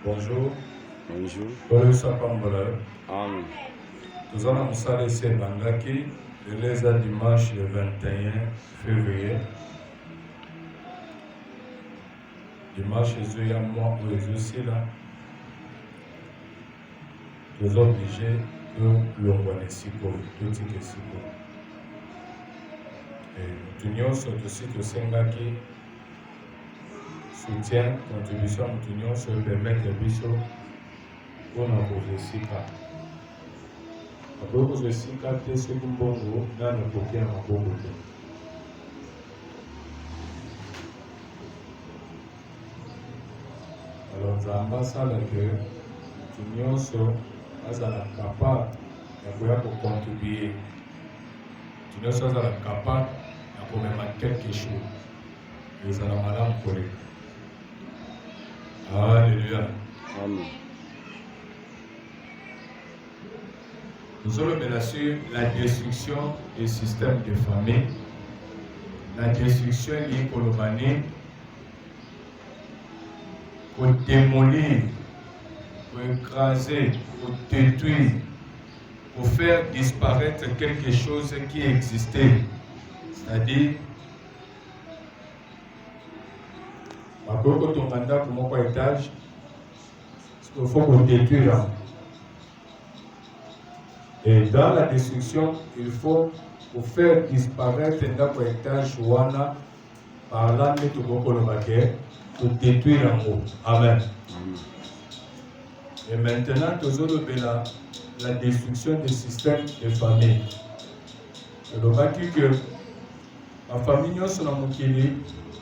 Bonjour. Bonjour. Amen. Nous allons nous Bangaki, le dimanche le 21 février. Dimanche, il y a moi où je suis là. Nous sommes obligés de l'envoyer si pour tout ce qui est si pour. Et nous sommes aussi que Sengaki soutien, contribution, nous sommes permettre de biso pour nous sika. Après que sika, c'est ce que nous avons dans le côté de la bongo. Alors, Zamba ça que nous sommes capables de contribuer. Nous sommes capables de mettre quelque chose. Nous allons madame collègue. Alléluia. Amen. Nous allons bien sûr la destruction des systèmes de famille, la destruction liée au Colomanie, pour démolir, pour écraser, pour détruire, pour faire disparaître quelque chose qui existait. C'est-à-dire, après que ton mandat pour mon étage, il faut qu'on détruire. Et dans la destruction, il faut pour faire disparaître notre étage ouana par là de pour détruire en haut. Amen. Et maintenant, nous avons la destruction des systèmes de famille. Je veux dire que la famille est dans mon kili,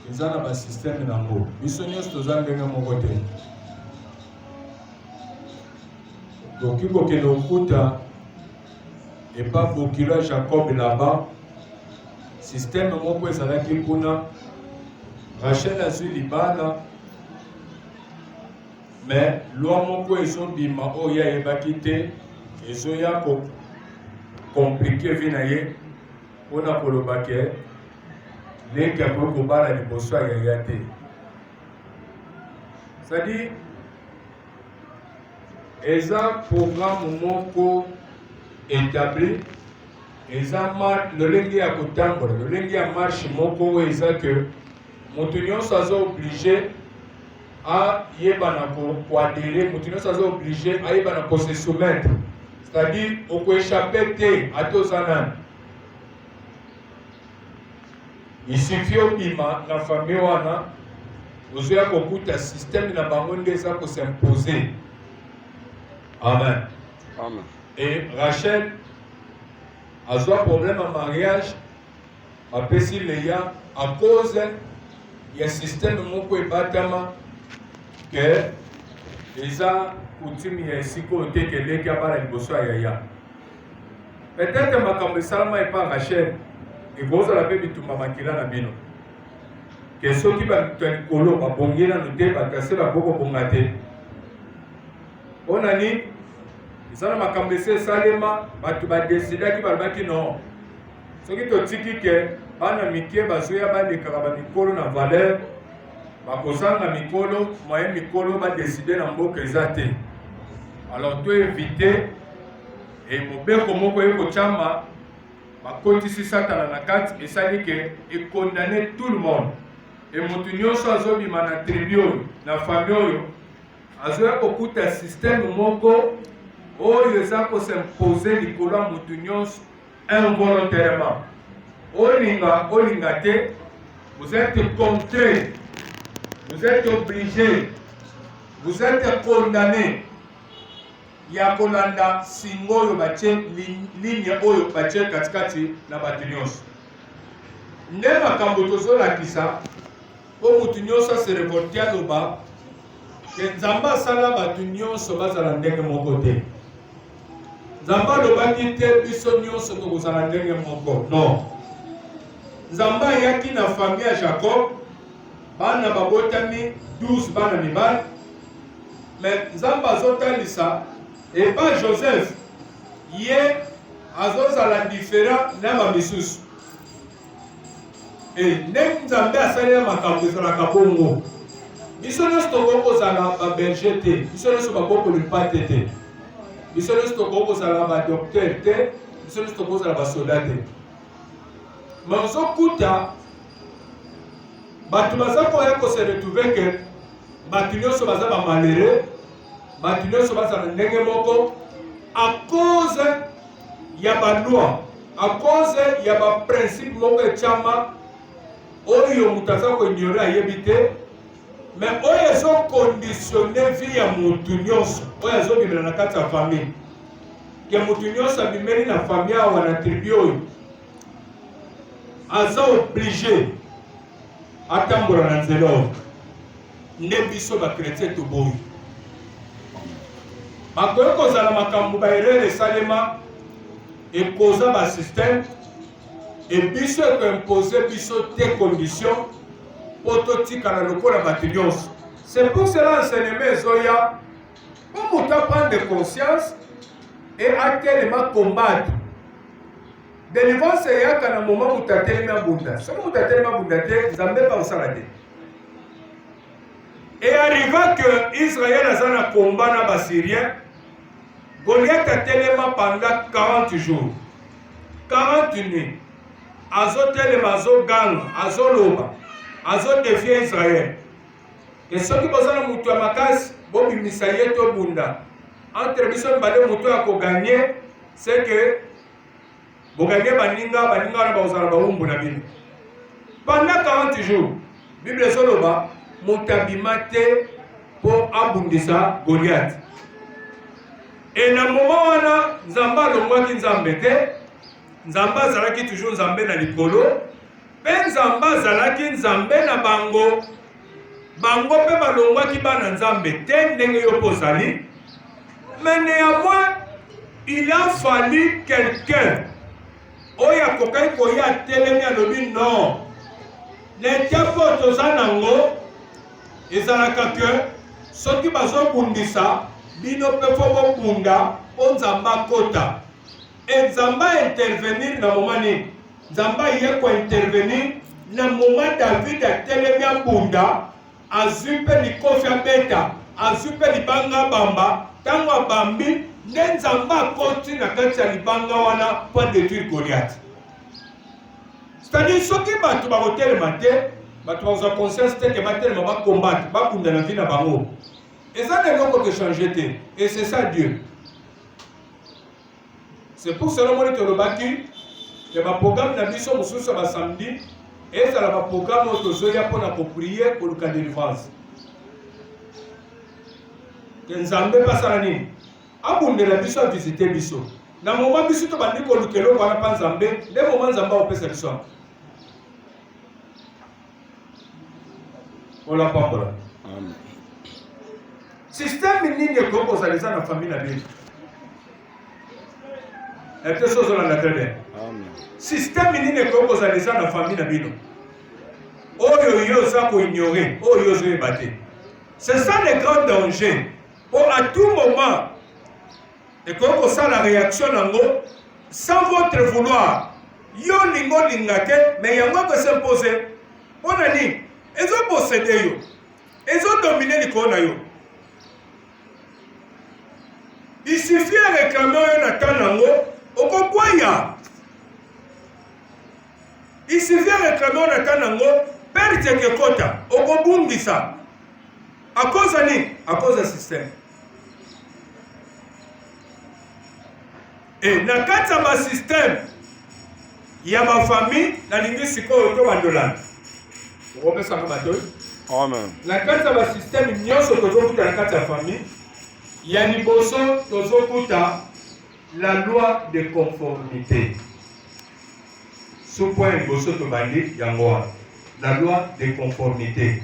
ils ont un système en haut. Ils sont tous dans mon côté. Donc, il faut que nous écoutons. Et pas pour qu'il y ait Jacob là-bas. Système mon point ça qui kuna. Rachel a su libana. Mais l'homme mon point ils sont bima oya et bakité. Ils ont ya compliqué vinaye. On a pour le baquet. Les capos kobala ni bosso ya yate. C'est-à-dire, ils ont programme mon établi, ils ont le lundi à Kotambo, le lundi à marche, mon co, ils ont que Moutunion soit obligé à Yebanako pour adhérer, Moutunion soit obligé à Yebanako se soumettre. C'est-à-dire, on peut échapper à tous anan. Il suffit au Bima, la famille Wana, vous avez beaucoup de système dans le monde pour s'imposer. Amen. Amen. Et Rachel a eu un problème en mariage, a péché Léa à cause du système de mon pays bâtiment que les a coutumes ici côté que les gars parlent de bosso yaya. Peut-être que ma campagne salama est pas Rachel et vous avez vu tout ma makila na bino. Que ceux qui va te colo va bongier na nous débat casser la boko bongate. On a dit ils ont makambo salema batu ba décider ki balbaki non soki to tiki ke bana mikie bazoya balekaka ba mikolo na valeur bakozanga mikolo moyen mikolo ba décider na mboka eza te. Alors to éviter et mobeko moko ekochama bakotisi satana na kati esali ke e condamner tout le monde et motu nyonso azobima na tribu oyo na famille oyo azoya kokuta système moko oyo eza s'imposer likolo ya motu nyonso involontairement. Olinga te, vous êtes contraint, vous êtes obligé, vous êtes condamné. Ya kolanda singo oyo batie ligne oyo batie katikati na bato nyonso. Nde makambo tozolakisa po motu nyonso se révolter aloba ke Nzambe asala bato nyonso bazala ndenge moko te. Nzamba lobaki te biso nyonso tokozala ndenge moko. Non. Nzamba ayaki na famille ya Jacob, bana babotami 12 bana mibali. Mais Nzamba azotalisa et pas Joseph. Ye azozala différent na ba misusu. Et ndenge Nzambe asali makambo ezalaka bongo. biso nyonso tokoki kozala baberger te, biso nyonso bakoki kolipa te te, biso nyonso tokoki kozala badokter te, biso nyonso tokoki kozala basoda te. Mais ozokuta bato baza koya kose retrouve ke bato nyonso baza bamalheureux, bato nyonso baza na ndenge moko à cause ya baloi, à cause ya baprincipe moko etiama oyo moto aza koignore ayebi te, mais oyo ezoconditionne vie ya motu nyonso oyo azobimela na kati ya famille, ke motu nyonso abimeli na famille awa na tribu oyo aza oblige atambola na nzela oyo. Nde biso bakretien toboyi bakoki kozala makambo baerreur esalema ekoza basystème ebiso ekoimpose biso te condition po totikala lokola bato nyonso. C'est pour cela enseignement ezoya po moto aprendre conscience et atelema combattre. Délivrance eyaka na moment moto atelemi abunda, soki moto atelemi abunda te nzambe pa kosala te. Et arriva que Israël aza na combat na basyrien, Goliath atelema pendant 40 jours 40 nuits, azotelema azoganga azoloba azodefie Israël ke soki bozala moto ya makasi bobimisa ye tobunda. Entre biso mibale moto ya koganye c'est que boganye baninga wana bazala baumbu na bino. Pendant 40 jours Bible ezoloba moto abima te po abundisa Goliath. Et na moment wana nzambe alongwaki nzambe te, nzambe azalaki toujours nzambe na likolo, mpe nzambe azalaki nzambe na bango, bango mpe balongwaki bana nzambe te ndenge yo mpo ozali. Mais néanmoins il a fallu quelqu'un oyo akokaki koya atelemi alobi non, netia mpo toza nango ezalaka ke soki bazobundisa bino mpe fo bobunda mpo nzambe akota. E nzambe intervenir na moment nini? Nzambe aye kointervenir na moment David atelemi abunda, azwi mpe likofi abeta, azwi mpe libanga bamba, ntango abambi nde nzambe akoti na kati ya libanga wana mpo adétruire Goliath. C'est-à-dire soki bato bakotelema te, bato bakozwa conscience te ke batelema bakombate bakunda na vie na bango, eza na eloko kechange te. Et c'est ça Dieu. C'est pour cela moni tolobaki ke baprogramme na biso mosusu ya basamedi ezala baprogramme oyo tozoya mpona koprie koluka délivrance, ke nzambe mpe asala nini abundela biso avisite biso na moment biso tobandi koluka eloko wana mpa nzambe, nde moment nzambe aopesa biso awa olapambola. Système nini ekoki kozala eza na famille na bino? Ete so ozolanda très bien. Système nini ekoki kozala eza na famille na bino oyo yo oza koignore, oyo yo ozoyeba te? C'est ça le grand danger. À tout moment ekoki kosala réaction nango sans votre vouloir. Yo lingo linga te, mais yango ekos'impose mpona nini? Ezoposede yo, ezodomine likolo na yo. Il suffit de réclamer un atanango, okobwaya. Il suffit de réclamer un atanango, perte kekota, okobungisa. À cause de ni, à cause du système. Et na kati ya système, ya ma famille, na lingi sikoyo to bandolana. Okopesa ngo bato. Amen. Na kati ya système nyonso tozokuta na kati ya famille, ya liboso tozokuta la loi de conformité. Ce point liboso tobandi yango wana, la loi de conformité.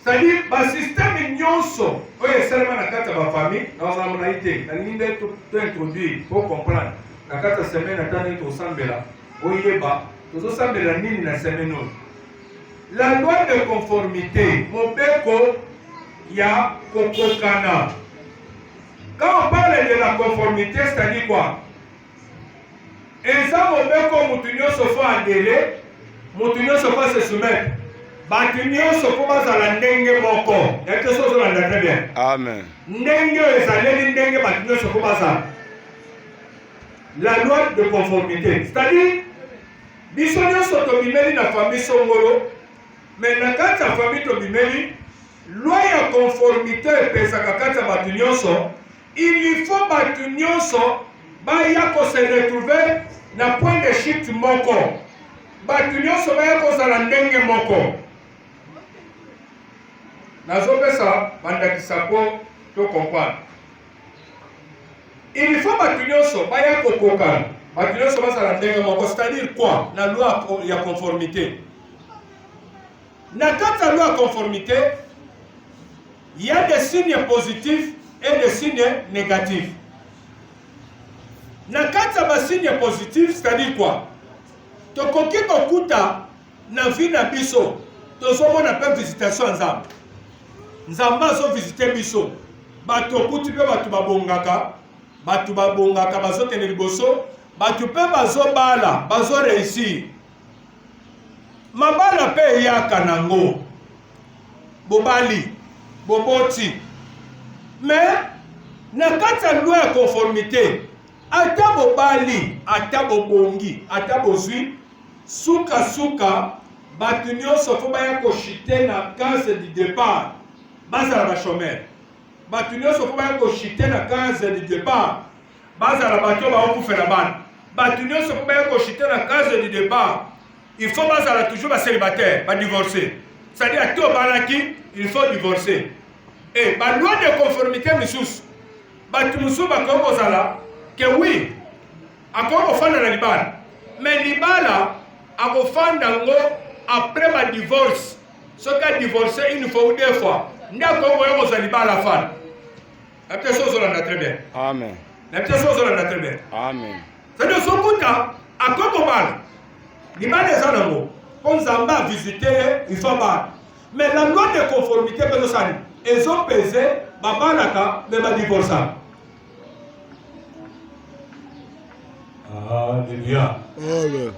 C'est-à-dire système nyonso oyo esalema na kati ya famille, na mona ite na ninde to introduire pour comprendre. Na kati ya semaine atani tosambela oyeba tozosambela nini na semaine oyo. La loi de conformité, mobeko ya kokokana. Quand on parle de la conformité, c'est-à-dire quoi? Et ça, mobeko mutunyo se fait adhérer, mutunyo se fait se soumettre. bato nyonso po bazala ndenge moko. Ya te so ozolanda très bien. Amen. Ndenge ezaleli ndenge bato nyonso po bazala. La loi de conformité, c'est-à-dire biso nyonso tobimeli na famille songolo, mais na kati ya famille tobimeli loi ya conformité epesaka kati ya bato nyonso. Il faut bato nyonso baya ko se retrouver na point de chute moko. Bato nyonso baya kozala ndenge moko. Nazopesa bandakisa ko to comprendre. Il faut bato nyonso baya kokokana. Bato nyonso bazala ndenge moko, c'est-à-dire quoi? La loi ya conformité. Na kati ya loi ya conformité, il y a des signes positifs et des signes négatifs. Na kati ya basigne positif, c'est-à-dire quoi? Tokoki kokuta na vie na biso, tozomona pe visitation nzambe. Nzambe azo visiter biso. Bato okuti pe bato babongaka, bazokende liboso, bato pe bazobala, bazo réussir. Mabala pe eyaka nango. Bobali, boboti. Mais na kati ya loi ya conformité, ata bobali, ata bobongi, ata bozwi, suka bato nyonso fo baya koshite na case du départ, bazala ba chômeur. Bato nyonso fo baya koshite na case du départ, bazala bato baokufela bana. Bato nyonso fo baya koshite na case du départ, il faut bazala toujours ba célibataire, ba divorcer. C'est-à-dire ati obalaki, il faut divorcer. Et ba loi de conformité misusu, bato mususu bakoki kozala que oui, akoko fanda na libala, mais libala akofanda ngo après ma divorce. Ce qu'a divorcé une fois ou deux fois, nda akoko yoko za libala fanda. La petite chose on a très bien. Amen. La petite chose on a très bien. Amen. C'est-à-dire sokuta akoko bala. Libala ezanango, comme Zamba visiter, il faut bala. Mais la loi de conformité que nous avons, ils ont pesé, babalaka, mais ma divorce. Alléluia. Amen.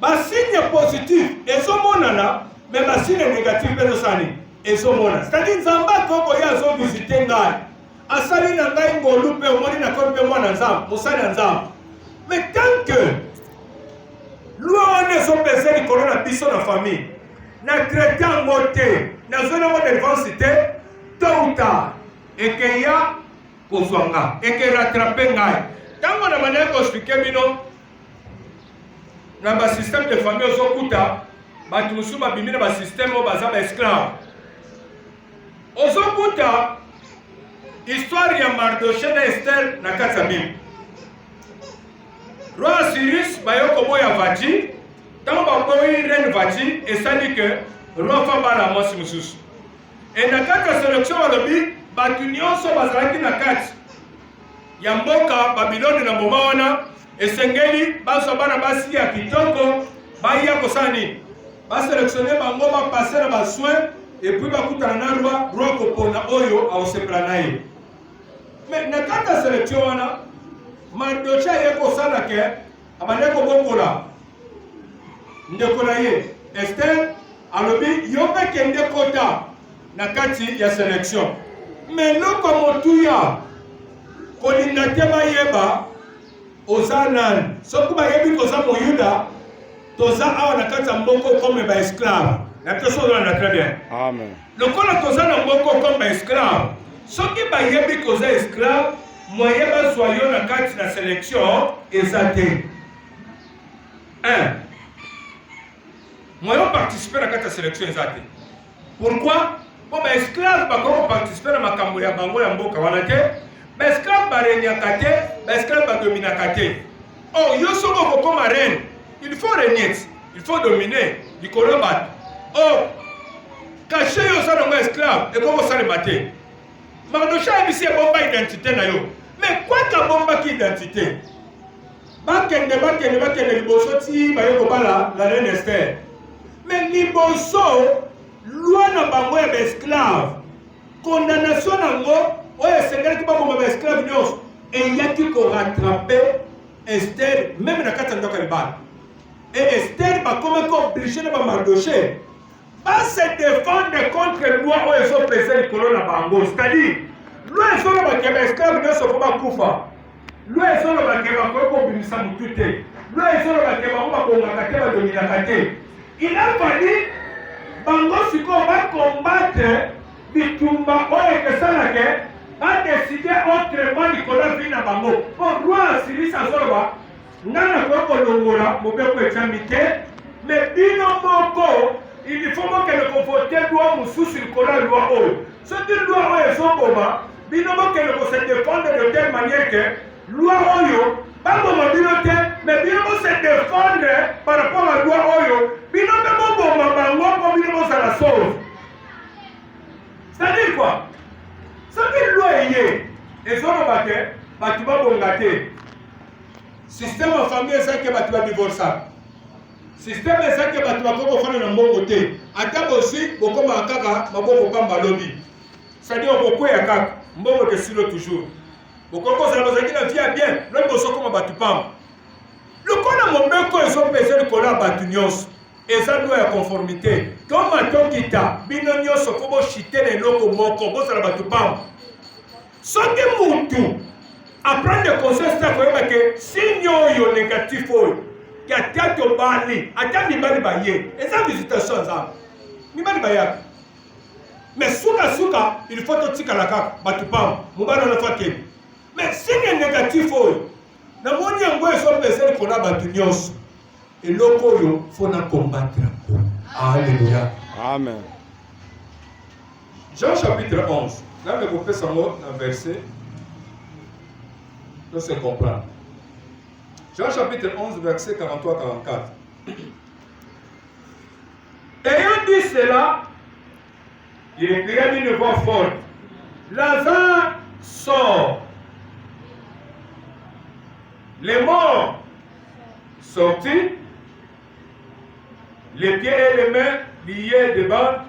Ba signe positif, ezomonana, mais ba signe négatif bezosani, ezomona. C'est-à-dire Nzamba koko ya zo visiter ngai. Asali na ngai ngolu pe omoni na kompe mwana Nzamba, musali na Nzamba. Mais tant que loi ne sont pesé likolo na biso na famille, na chrétien moté, na zone mo d'adversité, tôt ou tard, et que ya kozwanga, et que rattraper ngai. Tango na manière expliquer bino na ba système de famille ozokuta bato mususu babimi na ba système o baza ba esclave. Ozokuta histoire ya Mardoché na Esther na kati ya Bible. Roi Cyrus bayoko boya Vati, tango baboyi reine Vati esali que roi fa bala mwasi mususu. Et na kati ya sélection balobi bato nyonso bazalaki na kati ya mboka Babiloni na moma wana esengeli baso bana basi ya kitoko baya kosala nini, baselektionne bango bapase na basoin epuis bakutana na roi kopona oyo aosepela na ye. Mais na kati ya sélection wana Mardoché aye kosala ke abande kobongola ndeko na ye Esther alobi yo mpe kende kota na kati ya sélection. Mais loko motuya kolinga te bayeba oza nani. Soki bayebi koza moyuda toza awa na kati ya mboko comme ba esclave. Na peso na très bien. Amen. Lokola toza na mboko comme ba esclave, soki bayebi koza esclave, moyen bazwa yo na kati na sélection eza te. Moyen participer na kati ya sélection eza te. Pourquoi? Bon ba esclave bakoko participer na makambo ya bango ya mboka wana te. Esclave barenyaka te, esclave badominaka te. Oh, yo soko comme reine, il faut régner, il faut dominer, likolo bato. Oh, caché yo sa nango esclave, et koko salema te. Mardoché abisi bomba identité na yo. Mais quoi ka bomba ki identité? Bakende liboso ti bayo kobala la reine Esther. Mais liboso loi na bango ya esclave. Condamnation nango oye esengeli baboma ba esclave nyonso eyaki korattrape Esther même na kati ya ndako ya libala. Et Esther bakomaki oblige na ba Mardoché va se défendre contre loi oyo ezopesa likolo na bango. C'est-à-dire loi ezolobaka baesclave nyonso fo bakufa, loi ezolobaka bakoki kobimisa motu te, loi ezolobaka bango bakongaka te badominaka te. Il a fallu bango sikoyo bacombattre bitumba oyo ekesalaka, badeside autrement likolo ya vi na bango. Po loi asilisa azoloba nga nakoki kolongola mobeko etiami te, mais bino moko il faut que vote loi mosusu likolo ya loi oyo. Soki loi oyo ezoboma, bino bokende se défendre de telle manière que loi oyo baboma bino te, mais bino se défendre par rapport à loi oyo, bino mpe boboma bango mpo bino bozala sauve. C'est-à-dire quoi? Soki loi eye ezoloba te bato babonga te, système ya famille ezaki bato badivorsa, système ezaki bato bakoki kofanda na mbongo te, ata bosi bokomaka kaka maboko pamba lobi. C'est-à-dire okokweya kaka mbongo kesilo toujours, bokoki kozala bozalaki na vie ya bien lobi bosokoma bato pamba. Lokola mobeko ezopesa likolo ya bato nyonso eza loi ya conformité, toma tokita bino nyonso fo boshite na eloko moko bozala bato pamba. Soki mutu aprendre conscience ta koyeba ke signe oyo négatif oyo ata tobali ata mibali baye eza visitation nzambe, mibali bayaka, mais suka il faut totikala kaka bato pamba mobali wana fa te. Mais signe négatif oyo namoni yango ezopesa likolo ya bato nyonso, eloko oyo fo na combattre yango. Alléluia, Amen. Jean chapitre 11. Là, le professeur un verset, on se comprend. Jean chapitre 11, verset 43-44. Ayant dit cela, il écria d'une voix forte, Lazare sort. Les morts sortis, les pieds et les mains liés de bandes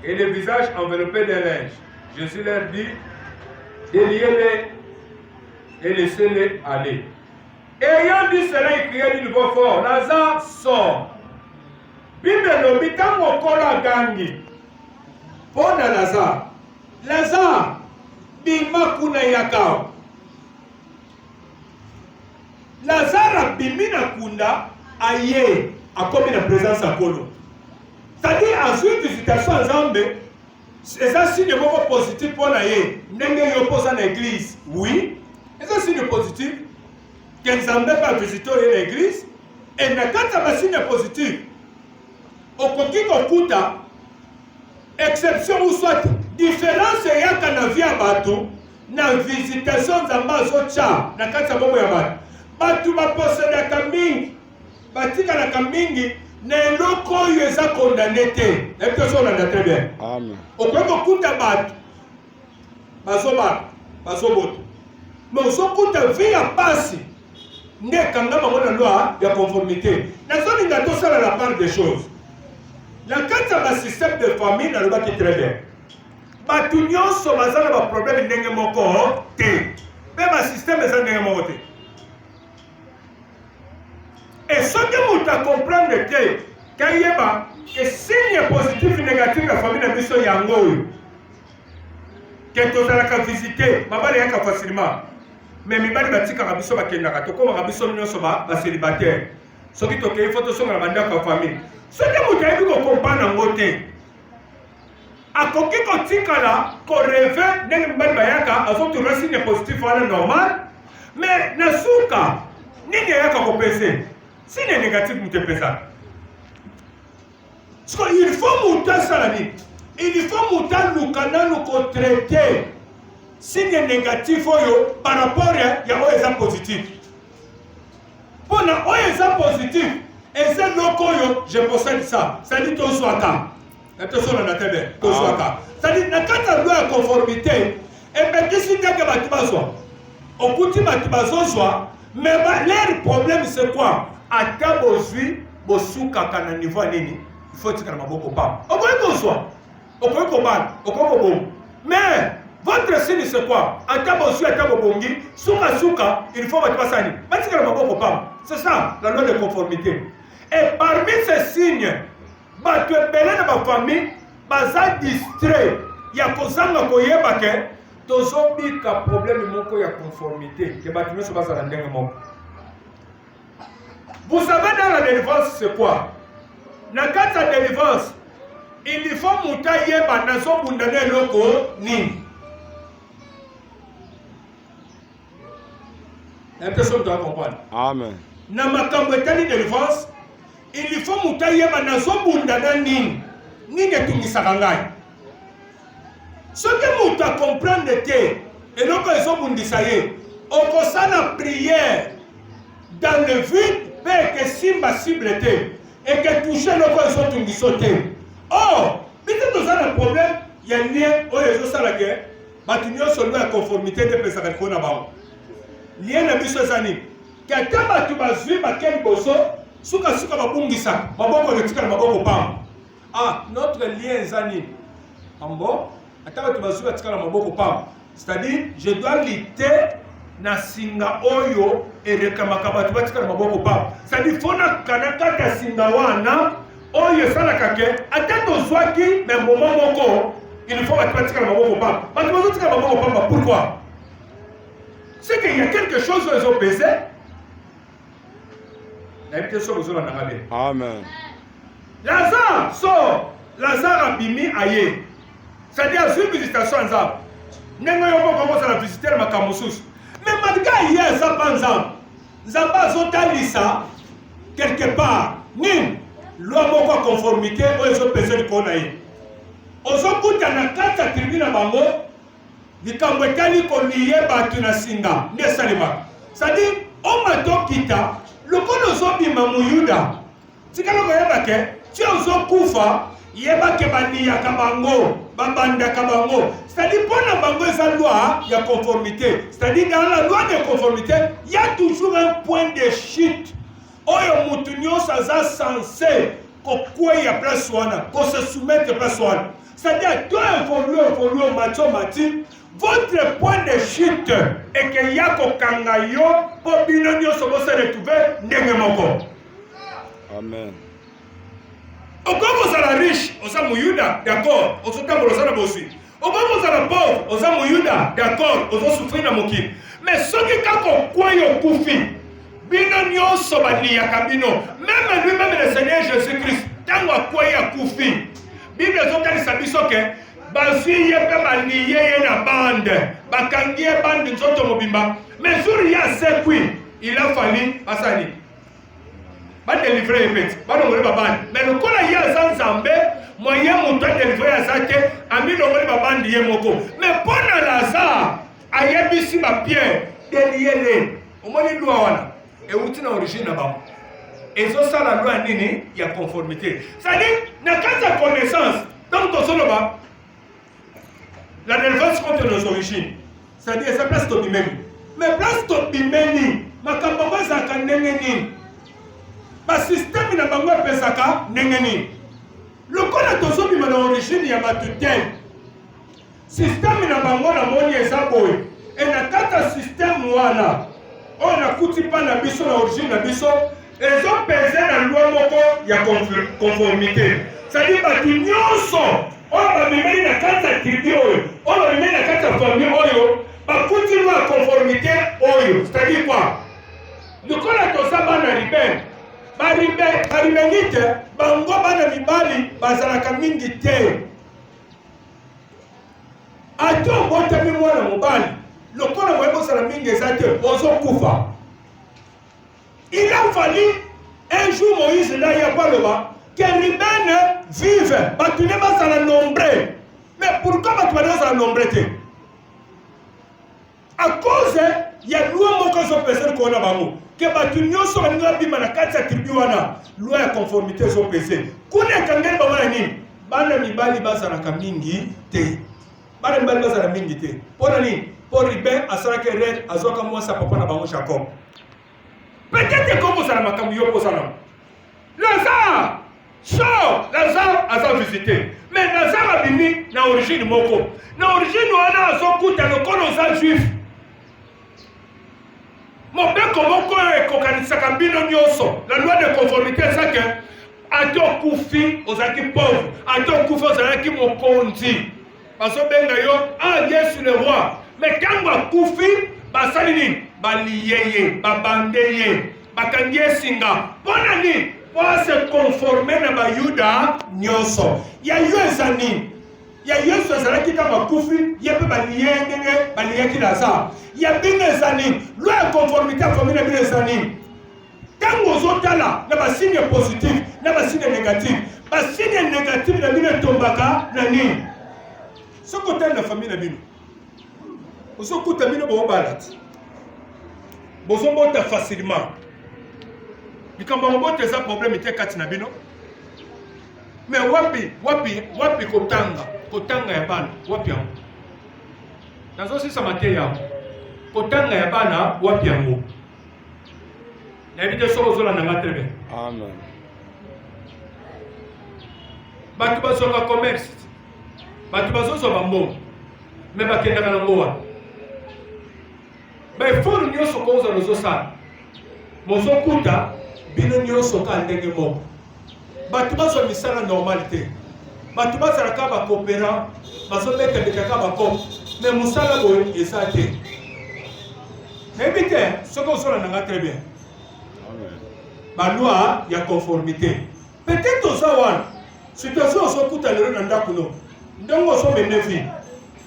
et le visage enveloppé d'un linge. Jésus leur dit, déliez-les et laissez-les aller. Ayant dit cela, il criait d'une voix forte, Lazare sort. Bible lobi tango kola gangi. Pona Lazare, bima kuna yakao. Lazare bimina kunda aye akomi na présence à Kolo. C'est-à-dire ensuite visitation ensemble, c'est un signe positif pour la ye. Ndenge yo posa na église, oui, c'est un signe positif. Que Nzambe pas visiter l'église et na kata ba signe positif. Okoki kokuta exception ou soit différence yaka na vie ya bato na visitation Nzambe azocha na kata bomo ya bato. Bato baposedaka mingi, batikalaka mingi na eloko oyo eza condamné te. Epeso olanda très bien. Amen. Okoki kokuta bato bazobota, mais ozokuta vie ya pasi nde ekanga bango na loi ya conformité. Nazolinga tosala la part des choses. Na kati ya basystème de famille nalobaki très bien, bato nyonso baza na baproblème ndenge moko te, mpe basystème eza ndenge moko te. Et ce que vous devez comprendre, c'est qu'il y a un signe positif et négatif de la famille de Bisso Yango. Que tu as visité, je ne sais pas facilement. Mais je ne sais pas si tu as visité un célibataire. Ce qui est il faut que tu aies la famille. Ce que vous devez comprendre, c'est akoki kotikala koreve ndenge mbali bayaka azotura signe positif wana normal, mais nasuka nini yaka kopese signe négatif mutepesa. Parce qu'il faut muta salami, il faut muta lukana luko traiter signe négatif oyo par rapport ya oyo positif. Pona oyo positif et c'est lokoyo je possède ça, ça dit ton soaka. C'est-à-dire, na kata loi ya conformité, et bien qu'est-ce que batu bazwa? Okuti batu bazozwa, mais leur problème c'est quoi? Ata bozwi bosuka kana niveau nini? Il faut tika na maboko pa. Okoyi kozwa, okoyi kobana, okoyi kobonga. Mais votre signe c'est quoi? Ata bozwi ata bobongi, suka, il faut batu basani. Batika na maboko pa. C'est ça la loi de conformité. Et parmi ces signes bato ebele na bafamille baza distrait ya kozanga koyeba ke tozobika problème moko ya conformité ke bato nyonso bazala ndenge moko. Vous savez dans la délivrance c'est quoi? Na kati ya délivrance il faut muta yeba nazobundana eloko nini. La personne doit comprendre. Amen. Na makambo etali délivrance il faut muta yeba nazobundana nini. Nini etungisaka ngai. Soki mutu akomprendre te eloko ezobundisa ye okosala prière dans le vide mpe eke simba cible te eke touche eloko ezotungisa te. Or bite toza na problème ya lien oyo ezosala ke bato nyonso lwa ya conformité nde epesaka likolo na bango. Lien na biso eza nini? Ke ata bato bazwi bake liboso sukasuka babungisaka maboko etika na maboko pamba. Ah, notre lien eza nini? Ambo ata bato bazwi batika na maboko pamba, c'est-à-dire je dois lutter na singa oyo erekamaka bato batika na maboko pamba, c'est-à-dire fona kana kati ya singa wana oyo esalaka ke ata tozwaki me moment moko il faut bato batika na maboko pamba. Bato bazotika na maboko pamba pourquoi? C'est qu'il y a quelque chose oyo ezopese nayebi te soki ozolanda nga be. Amen. Lazare sort, Lazare abimi aye. C'est-à-dire azwi visitation ya nzambe ndenge oyo moko kozala visiter makambo mosusu. Mais malgré aye eza mpa nzambe, nzambe azotalisa quelque part nini loi moko ya conformité oyo ezopesa likolo na ye. Ozokuta na kati ya tribu na bango likambo etali kolie bato na singa nde esalemaka. C'est-à-dire oma tokita lokolo ozobima muyuda tikala koyeba ke ti ozokufa yebake baniyaka bango babandaka bango. C'est-à-dire mpona bango eza loi ya conformité. C'est-à-dire dans la loi de conformité il y a toujours un point de chute oyo mutu nyonso aza censé kokweya place wana kose soumettre place wana. C'est-à-dire to évolue mati votre point de chute eke ya kokanga yo po bino nyonso bose retrouver ndenge moko. Amen. Okoki ozala riche oza muyuda d'accord ozotambola oza na boswi. Okoki ozala pauvre oza muyuda d'accord ozosufrir na mokili. Mais soki kaka okweyi okufi bino nyonso baniyaka bino. Même lui-même le Seigneur Jésus-Christ ntango akweyi akufi Bible ezotalisa biso ke bazwi ye mpe baniye ye na bande bakangi ye bande nzoto mobimba. Mais jour ye asekwi il a fallu asali badélivre ye peti balongoli babandi. Mais lokola ye aza nzambe moye moto adélivre aza te amilongoli babandi ye moko. Mais mpo na Lazare ayebisi bapierre deliyele omoni lwa wana euti na origine na bango ezosala lwa nini ya conformité. C'est-à-dire na kati ya connaissance donc tozoloba la délivrance contre nos origines. C'est-à-dire eza place tobimeli. Mais place tobimeli makambo yango ezalaka ndenge nini? Basystème na bango epesaka ndenge nini? Lokola tozobima na origine ya bato te système na bango namoni eza boye e na kati ya système wana oyo nakuti mpa na biso na origine na biso ezopese na loi moko ya conformité. C'est-à-dire bato nyonso oyo bamemeli na kati ya tribu oyo bamemeli na kati ya famille oyo bakuti loi ya conformité oyo. C'est-à-dire quoi? Lokola toza bana rebelle barimengite bango bana mibali bazalaka mingi te. Ate obotami mwana mobali lokola moye bozala mingi eza te ozokufa. Il a fallu un jour Moïse là ya paloba que Ruben vive bato ne bazala nombreux. Mais pourquoi bato bazala nombreux te? À cause ya loi moko ezopesa likolo na bango ke bato nyonso balingi babima na kati ya tribu wana loi ya conformité ezopesa. Kuna ekangeli bango na nini? Bana mibali bazalaka mingi te. Bana mibali bazala mingi te. Mpona nini? Po Ruben asalaki erreur azwaka mwasi papa na bango Jacob. Peut-être que vous allez m'accompagner. Lazare sort, Lazare a sa visité. Mais Lazare a bimi na origine moko. Na origine wana azokuta lokolo za juif. Mobeko moko ekokanisaka bino nyonso. La loi de conformité c'est que ate okufi ozalaki pauvre, ate okufi ozalaki mokonzi. Bazobenga yo Yesu le roi. Mais ntango akufi basali nini? Baliye ye, babande ye, bakangi ye singa. Mpona nini? Po se conforme na bayuda nyonso. Ya yo eza nini? Ya Yesu azalaki kaka bakufi, ye mpe baliye ndenge baliyaki Lazare. Ya bino eza nini? Loi ya conformité akomi na bino eza nini? Ntango ozotala na basigne positif na basigne négatif, basigne négatif na bino etombaka na nini? Soki otali na famille na bino, ozokuta bino boobala ti, bozobota facilement. Likambo ya mobota eza problème te kati na bino. Mais wapi kotanga ya bana, wapi yango? Nazosisa mate yango. Kotanga ya bana, wapi yango? Nayebi te soki ozolanda nga très bien. Amen. Bato bazonga commerce, bato bazozwa bambongo, me bakendaka nango wana. Baeforo nyonso kozala ozosala, mozokuta bino nyonso ka ndenge moko. Bato bazwa misala normal te. Bato bazalaka bakopera, bazobetaka bakopo, me mosala boye eza te. Nayebi te soki ozolanda nga très bien. Baloi ya conformité. Peut-être oza wana situation ozokuta lelo na ndako no ndongo ozomene vi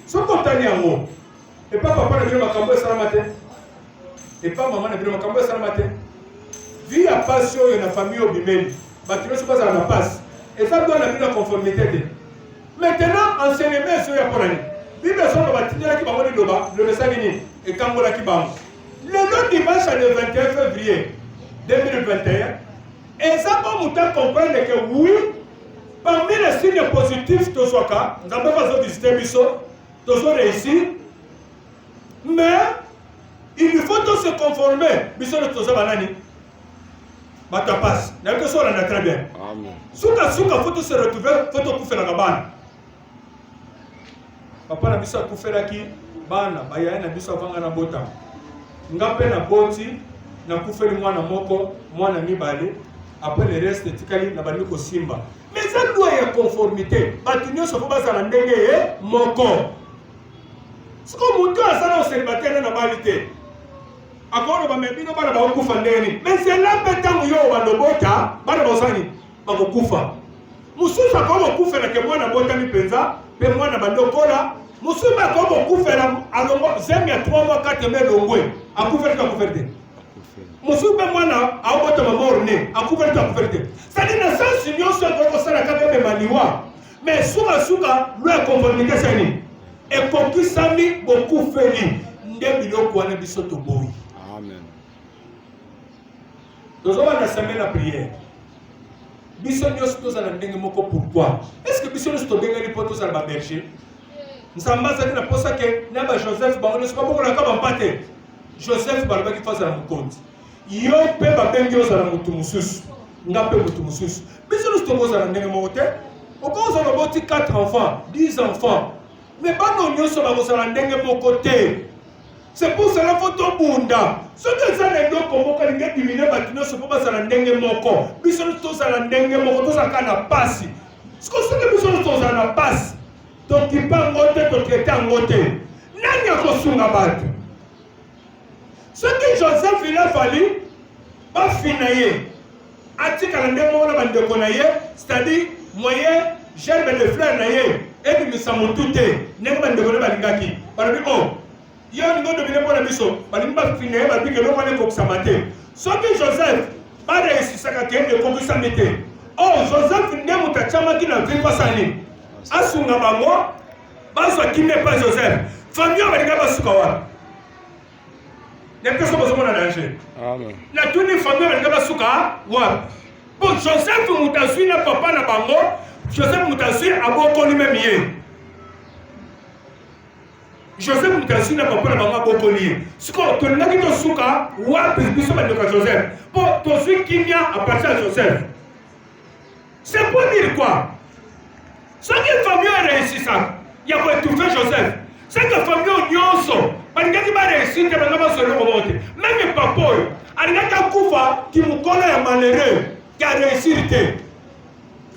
soki otali yango epa papa na bino makambo esalama te, epa mama na bino makambo esalama te. Vi ya pasi oyo na famille obimeli bato nyonso bazala na pasi eza doa na bino ya conformité te. Maintenant enseignement ezo ya mpona nini? Bible ezonga batindelaki bango liloba lobesaki nini? Ekangolaki bango. Lelo dimanche le 21 février 2021, et ça va nous comprendre que oui, parmi les signes positifs, nous avons visité Bisso, nous avons réussi, mais il faut se conformer. Bisso, nous avons banani. Bata passe. Il y a que ça, on a très bien. Souka, faut se retrouver, faut faire la cabane. Papa na Bisso a tout fait qui, bana, baya na Bisso avant na bota. Ngape na boti. Na kufeli mwana moko, mwana mibale, après le reste tikali na bandi ko simba. Mais ça doit y conformité. Batunyo so foba sala ndenge moko. Siko mutu asala o célibataire na balite. Akoro ba mebino bana ba kufa ndeni. Mais c'est là petangu yo ba lobota, bana bosani ba kufa. Mususa ko kufa na ke mwana bota mi penza, pe mwana bandokola. Musuba ko kufa na alongo zemia 3 mois 4 mois longwe. Akufa ka kuferde. Musuba mwana aobota mamorne akuverita akuverite sadi na sens nyonso ko sala kaka be maniwa mais suka loi conformité sani e kokisami beaucoup feli nde biloko wana biso to boyi. Amen. Tozoba na semaine la prière biso nyonso tozala ndenge moko. Pourquoi? Est-ce que biso nyonso tobengani po tozala ba berger? Nsamba zali na posa ke na ba Joseph bango nyonso baboko na ka bampate Joseph balobaki fazala mokonzi yo pe babengi ozala mutu mususu nga pe mutu mususu biso nyonso tokozala ndenge moko te. Okozala boti 4 enfants 10 enfants mais bano nyonso bakozala ndenge moko te. C'est pour cela faut tobunda soki eza na eloko moko alingi edimine bato nyonso mpo bazala ndenge moko. Biso nyonso tozala ndenge moko, tozalaka na pasi. Soki biso nyonso tozala na pasi tokipa yango te, totraite yango te, nani akosunga bato? Soki Joseph il a fallu bafina ye atikala ndenge moko na bandeko na ye, c'est-à-dire moyen gerbe de fleur na ye ebimisa motu te ndenge bandeko na balingaki balobi o yo ningo domine mpona biso balingi bafina ye balobi keloko wana ekokisama te. Soki Joseph bareisisaka ke ekokisami te, o Joseph nde moto atiamaki na vi pasani asunga bango bazwa kimia pa Joseph famille oyo balinga basuka wana nepeso bozomona danger. Amen. Na tuni famille balinga basuka wana po Joseph moto azwi na papa na bango, Joseph moto azwi abokoli meme ye, Joseph moto azwi na papa na bango abokoli ye. Sikoyo tolingaki tosuka wapi biso bandeko ya Joseph po tozwi kimia à partir ya Joseph? C'est pour dire quoi? Soki famille réussissaka ya koétouffer Joseph, c'est que famille nyonso balingaki baréussir te banga basoloko moko te. Même papa oyo alingaki akufa kimokolo ya malheureux ki aréussir te.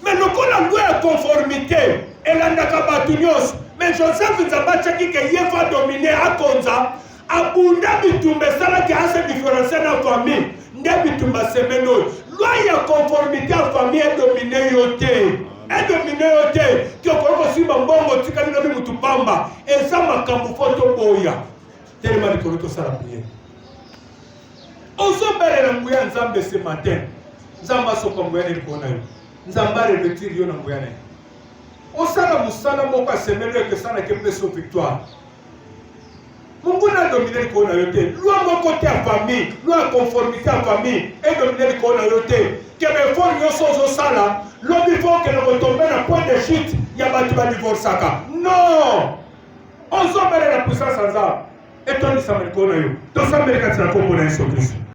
mais lokola loi ya conformité elandaka bato nyonso. Mais Joseph Nzambe atiaki ke ye va dominer akonza abunda bitumba esalaki ase différencier na famille nde bitumba semaine oyo. Loi ya conformité ya famille edomine yo te, edomine yo te. Ki okoki kosimba mbongo tikali lobi mutu pamba eza makambo fo toboya telema likolo tosala priere. Ozobelela nguya Nzambe ce matin, Nzambe asopa nguya na likolo na yo, Nzambe arevêtir yo na nguya na yo. Osala musala moko asemelo ekesana ke peso victoire. Mungu na dominer likolo na yo te. Loi moko te ya famille, loi ya conformité ya famille edominer likolo na yo te. Kebe fo nyonso ozosala lobi fo okende kotombe na point de chute ya bato badivorcaka. Non, ozobelela puissance ya Nzambe etondisama likolo na yo. Tosambeli kati na kombo na Yesu Kristo.